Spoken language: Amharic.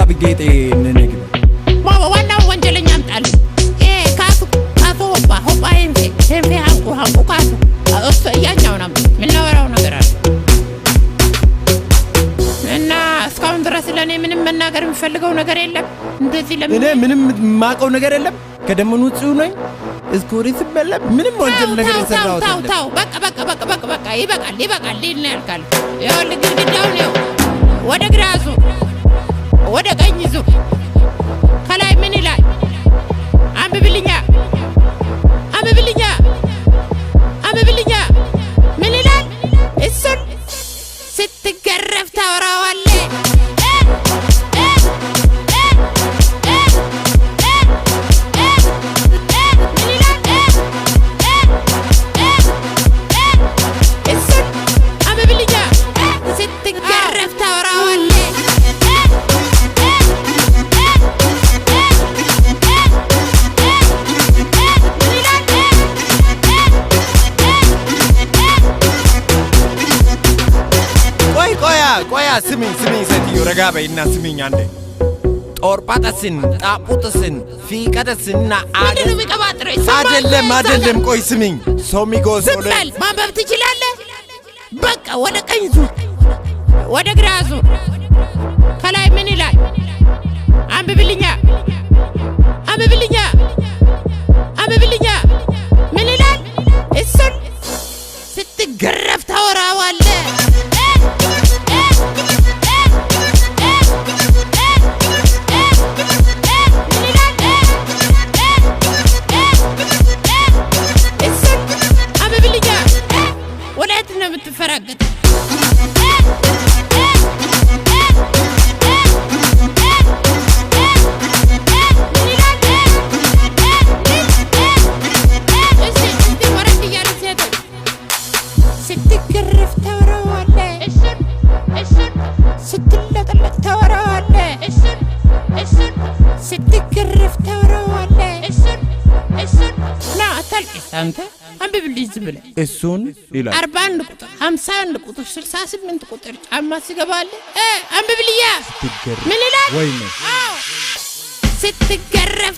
ብጌጤ ነነግ ዋና ወንጀለኛ አምጣልኝ ካቶ ሆባ ሄንፌ ሃንቁ ካቶ እሱ ያኛው ነው ምንወራው ነገር አለ እና እስካሁን ድረስ ለኔ ምንም መናገር የምፈልገው ነገር የለም እንደዚህ ለምን እኔ ምንም ማቀው ነገር የለም ከደምኑ ጽዩ ነኝ እስኩሪስ በለ ምንም ወንጀል ነገር ይሰራው ታው በቃ ይበቃል ሊል ነው ያልካል ይኸውልህ ግድግዳው ነው ወደ ግራሱ ወደ ቀኝ ዙ ከላይ ምን ይላል አንብብልኛ ምን ይላል እሱን ስትገረፍ ታወራዋለህ ቆያ ስሚኝ ሴትዮ ረጋ በይና ስሚኝ አንዴ ጦርጳጠስን ጣቁጥስን ፊቀደስና ምንድነው የሚቀባጥረው አይደለም ቆይ ስሚኝ ሶሚጎስ ዝም በል ማንበብ ትችላለህ በቃ ወደ ቀኝ ዙር ወደ ግራ ዙር ከላይ ምን ይላል አንብብልኛ ምን ይላል እሱን ስትገረፍ ታወራዋለህ فرقت ستكرف توراله ستلطلط توراله ستكرف توراله لا تلقيت انت አንብብልኝ ዝብለ እሱን ይላል 41 ቁጥር 51 ቁጥር 68 ቁጥር ጫማ ሲገባል አንብብልያ ምን ይላል ወይኔ ስትገረፍ